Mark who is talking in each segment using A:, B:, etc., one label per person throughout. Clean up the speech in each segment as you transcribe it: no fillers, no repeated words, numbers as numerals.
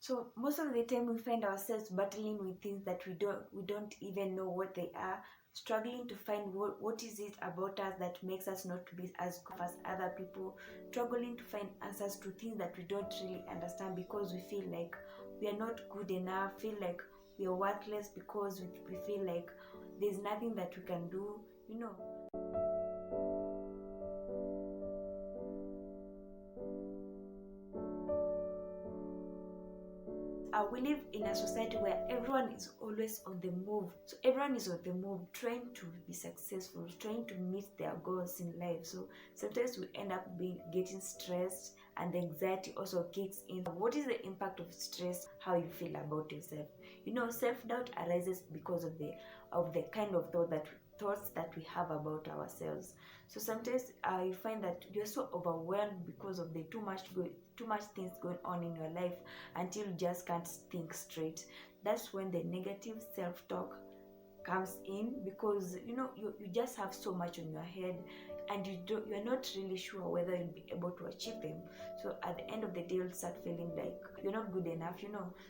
A: So most of the time we find ourselves battling with things that we don't even know what they are, struggling to find what is it about us that makes us not to be as good as other people, struggling to find answers to things that we don't really understand because we feel like we are not good enough, feel like we are worthless because we feel like there's nothing that we can do, you know. We live in a society where everyone is always on the move. So everyone is on the move, trying to be successful, trying to meet their goals in life. So sometimes we end up getting stressed, and the anxiety also kicks in. What is the impact of stress? How you feel about yourself? Self-doubt arises because of the kind of thoughts that we have about ourselves. So sometimes you find that you're so overwhelmed because of the too much things going on in your life until you just can't think straight. That's when the negative self-talk comes in, because you just have so much on your head, and you're not really sure whether you'll be able to achieve them. So at the end of the day, you'll start feeling like you're not good enough.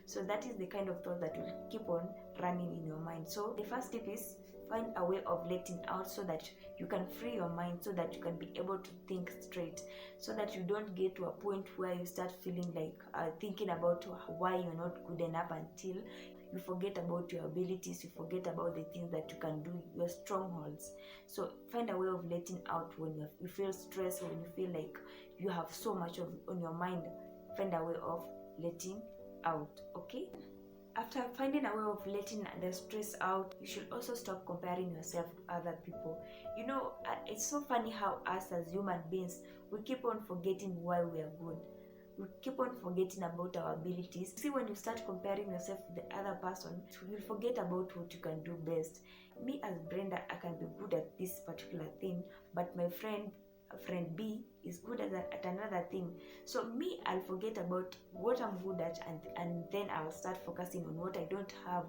A: So that is the kind of thought that will keep on running in your mind. So the first tip is find a way of letting out, so that you can free your mind, so that you can be able to think straight, so that you don't get to a point where you start feeling like thinking about why you're not good enough, until you forget about your abilities, you forget about the things that you can do, your strongholds. So find a way of letting out when you feel stressed, when you feel like you have so much on your mind. Find a way of letting out. Okay, after finding a way of letting the stress out, you should also stop comparing yourself to other people. It's so funny how us as human beings, we keep on forgetting why we are good. We keep on forgetting about our abilities. See, when you start comparing yourself to the other person, you'll forget about what you can do best. Me as Brenda, I can be good at this particular thing, but my friend B is good at another thing. So me, I'll forget about what I'm good at, and then I'll start focusing on what I don't have.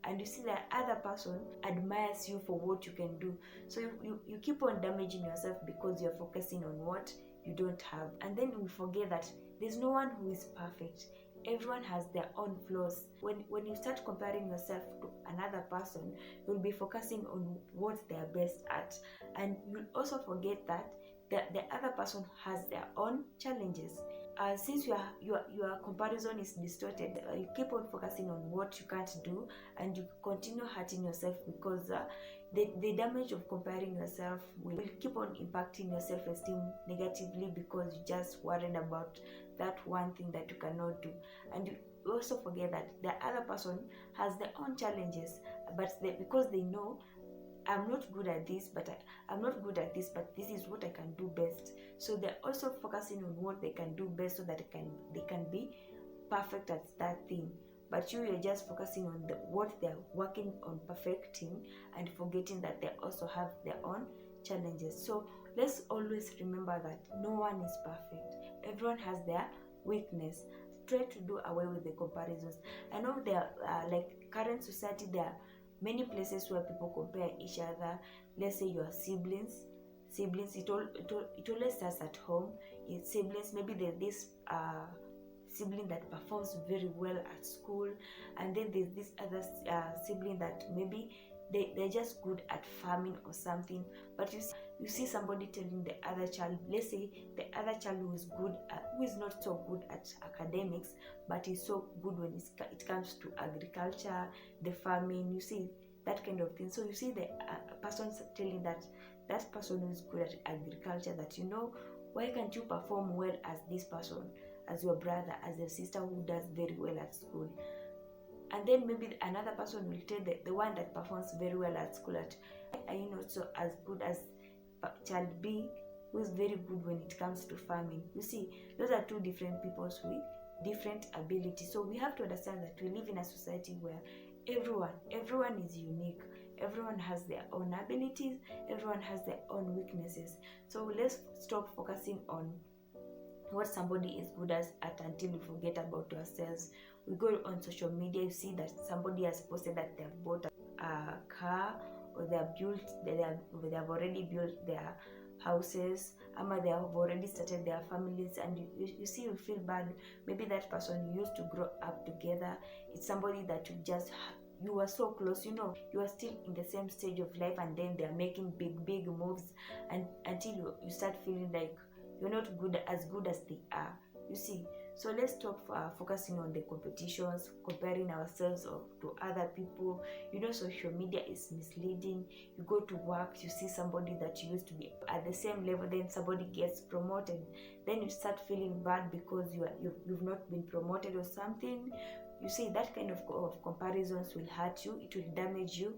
A: And you see that other person admires you for what you can do. So you keep on damaging yourself because you're focusing on what you don't have. And then we forget that there's no one who is perfect. Everyone has their own flaws. When you start comparing yourself to another person, you'll be focusing on what they're best at. And you'll also forget that the other person has their own challenges. Since your comparison is distorted, you keep on focusing on what you can't do, and you continue hurting yourself, because the damage of comparing yourself will keep on impacting your self-esteem negatively, because you just worried about that one thing that you cannot do. And you also forget that the other person has their own challenges, but because they know, I'm not good at this, I'm not good at this, but this is what I can do best. So they're also focusing on what they can do best, so that they can be perfect at that thing. But you're just focusing on what they're working on perfecting, and forgetting that they also have their own challenges. So let's always remember that no one is perfect. Everyone has their weakness. Try to do away with the comparisons. I know there like current society, there are many places where people compare each other. Let's say your siblings. It always starts at home. It's siblings. Maybe there's this sibling that performs very well at school, and then there's this other sibling that maybe they're just good at farming or something. But you see somebody telling the other child, let's say the other child who is not so good at academics, but is so good when it comes to agriculture, the farming. You see that kind of thing. So you see the person telling that person who is good at agriculture, that why can't you perform well as this person, as your brother, as your sister who does very well at school? And then maybe another person will tell the one that performs very well at school, that are you not so as good as child B, who is very good when it comes to farming? You see, those are two different people with different abilities. So we have to understand that we live in a society where everyone is unique. Everyone has their own abilities, everyone has their own weaknesses. So let's stop focusing on what somebody is good at until we forget about ourselves. We go on social media, you see that somebody has posted that they have bought a car, or they have already built their houses, they have already started their families, and you see, you feel bad. Maybe that person you used to grow up together, it's somebody that you were so close, you are still in the same stage of life, and then they are making big moves, and until you start feeling like you're not as good as they are, you see. So let's stop focusing on the competitions, comparing ourselves to other people. Social media is misleading. You go to work, you see somebody that you used to be at the same level, then somebody gets promoted, then you start feeling bad because you've not been promoted or something. You see, that kind of comparisons will hurt you, it will damage you.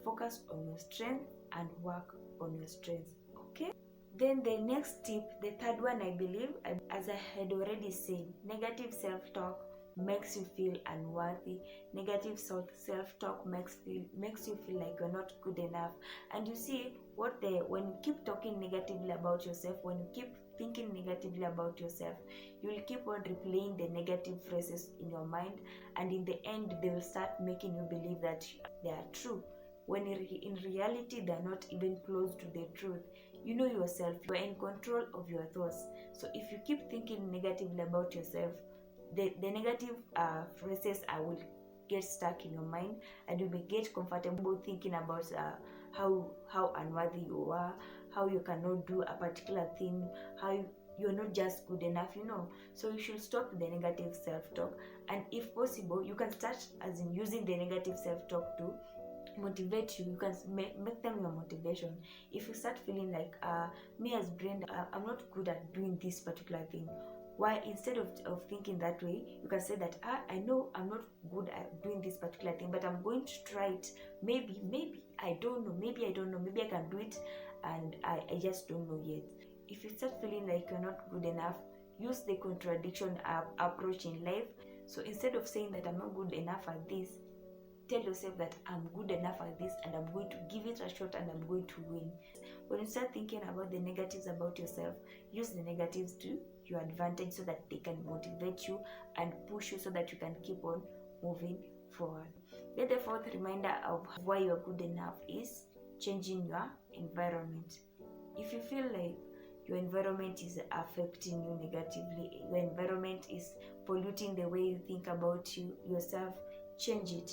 A: Focus on your strength and work on your strengths, okay? Then the next tip, the third one, I believe, as I had already said, negative self-talk makes you feel unworthy. Negative self-talk makes you feel like you're not good enough. And you see, when you keep talking negatively about yourself, when you keep thinking negatively about yourself, you will keep on replaying the negative phrases in your mind, and in the end, they will start making you believe that they are true, when in reality, they're not even close to the truth. You know yourself, you are in control of your thoughts. So if you keep thinking negatively about yourself, the negative phrases will get stuck in your mind, and you may get comfortable thinking about how unworthy you are, how you cannot do a particular thing, how you're not just good enough. So you should stop the negative self-talk, and if possible, you can start as in using the negative self-talk to motivate you. You can make them your motivation. If you start feeling like me as Brenda, I'm not good at doing this particular thing, why, instead of thinking that way, you can say that I know I'm not good at doing this particular thing, but I'm going to try it. Maybe I don't know, maybe I can do it, and I just don't know yet. If you start feeling like you're not good enough, use the contradiction approach in life. So instead of saying that I'm not good enough at this, tell yourself that I'm good enough at this, and I'm going to give it a shot, and I'm going to win. When you start thinking about the negatives about yourself, use the negatives to your advantage, so that they can motivate you and push you, so that you can keep on moving forward. Then the fourth reminder of why you're good enough is changing your environment. If you feel like your environment is affecting you negatively, your environment is polluting the way you think about yourself, change it.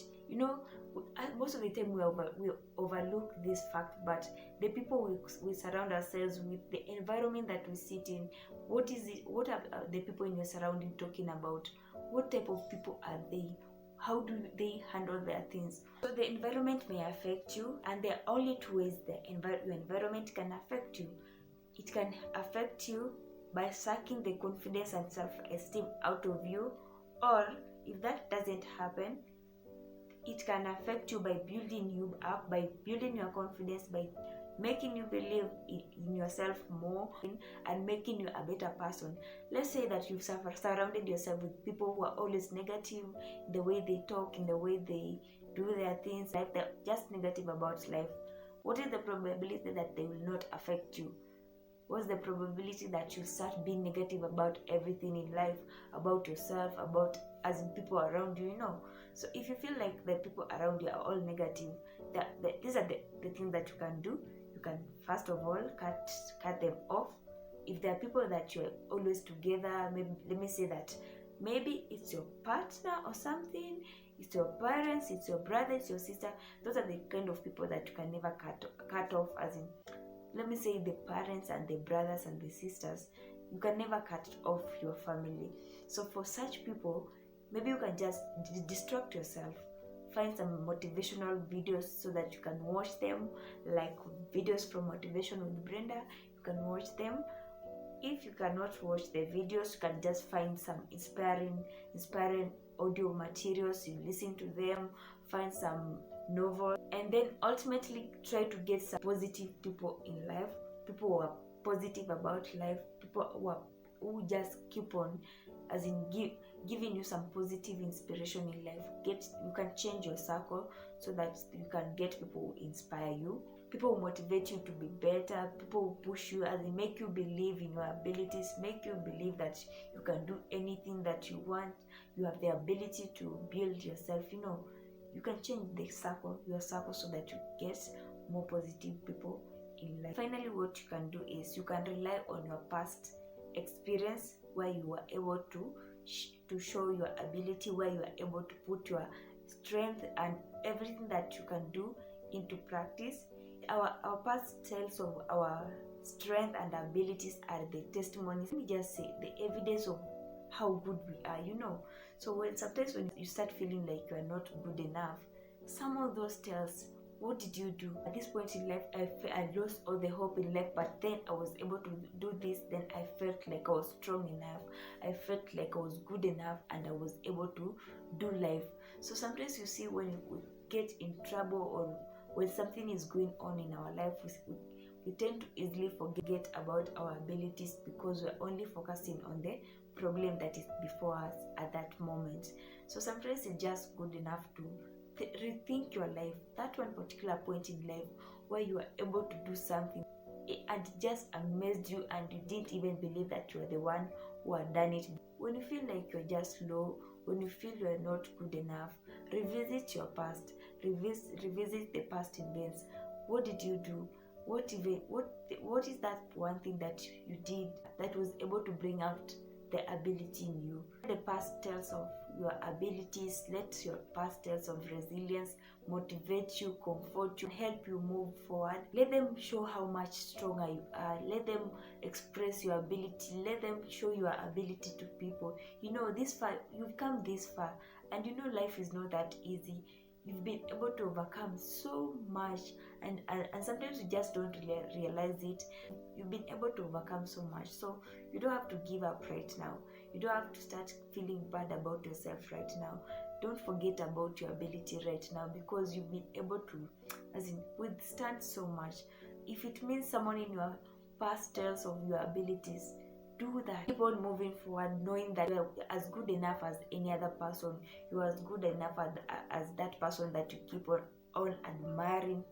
A: Most of the time we overlook this fact, but the people we surround ourselves with, the environment that we sit in, what are the people in your surrounding talking about? What type of people are they? How do they handle their things? So the environment may affect you, and there are only two ways your environment can affect you. It can affect you by sucking the confidence and self-esteem out of you, or if that doesn't happen, it can affect you by building you up, by building your confidence, by making you believe in yourself more, and making you a better person. Let's say that you've surrounded yourself with people who are always negative in the way they talk, in the way they do their things, like they're just negative about life. What is the probability that they will not affect you? What's the probability that you start being negative about everything in life, about yourself, about as in people around you? So if you feel like the people around you are all negative, these are the things that you can do. You can first of all cut them off. If there are people that you're always together, maybe let me say that maybe it's your partner or something, it's your parents, it's your brother, it's your sister. Those are the kind of people that you can never cut off, as in, let me say, the parents and the brothers and the sisters. You can never cut off your family. So for such people, maybe you can just distract yourself. Find some motivational videos so that you can watch them, like videos from Motivation with Brenda. You can watch them. If you cannot watch the videos, you can just find some inspiring audio materials. You listen to them, find some novels, and then ultimately try to get some positive people in life, people who are positive about life, people who just keep on, as in giving you some positive inspiration in life. You can change your circle so that you can get people who inspire you, people who motivate you to be better, people who push you, as in make you believe in your abilities, make you believe that you can do anything that you want, you have the ability to build yourself. You can change your circle so that you get more positive people in life. Finally, what you can do is you can rely on your past experience where you were able to show your ability, where you are able to put your strength and everything that you can do into practice. Our past tells of our strength and abilities are the testimonies. Let me just say the evidence of how good we are, So sometimes when you start feeling like you are not good enough, some of those tells, what did you do? At this point in life, I lost all the hope in life, but then I was able to do this. Then I felt like I was strong enough. I felt like I was good enough, and I was able to do life. So sometimes you see, when we get in trouble or when something is going on in our life, we tend to easily forget about our abilities because we're only focusing on the problem that is before us at that moment. So sometimes it's just good enough to rethink your life, that one particular point in life where you are able to do something and it just amazed you and you didn't even believe that you are the one who had done it. When you feel like you're just low, when you feel you're not good enough, revisit your past, revisit the past events. What did you do? What is that one thing that you did that was able to bring out the ability in you? The past tells of your abilities. Let your past tales of resilience motivate you, comfort you, help you move forward. Let them show how much stronger you are. Let them express your ability. Let them show your ability to people. This far, you've come this far, and life is not that easy. You've been able to overcome so much, and sometimes you just don't realize it. You've been able to overcome so much, so you don't have to give up right now. You don't have to start feeling bad about yourself right now. Don't forget about your ability right now, because you've been able to withstand so much. If it means someone in your past tells of your abilities, do that. Keep on moving forward, knowing that you're as good enough as any other person. You're as good enough as that person that you keep on admiring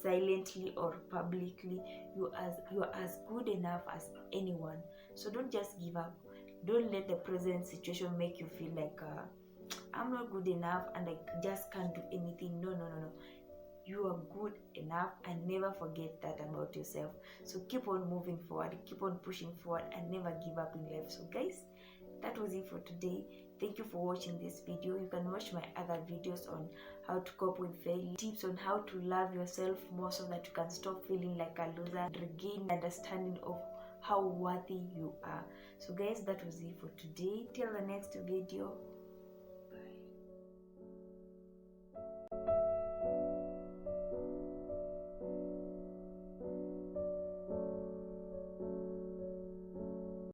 A: silently or publicly. You're as good enough as anyone. So don't just give up. Don't let the present situation make you feel like I'm not good enough and I just can't do anything. No. You are good enough, and never forget that about yourself. So keep on moving forward, keep on pushing forward, and never give up in life. So guys, that was it for today. Thank you for watching this video. You can watch my other videos on how to cope with failure, tips on how to love yourself more so that you can stop feeling like a loser and regain understanding of how worthy you are. So guys, that was it for today. Till the next video.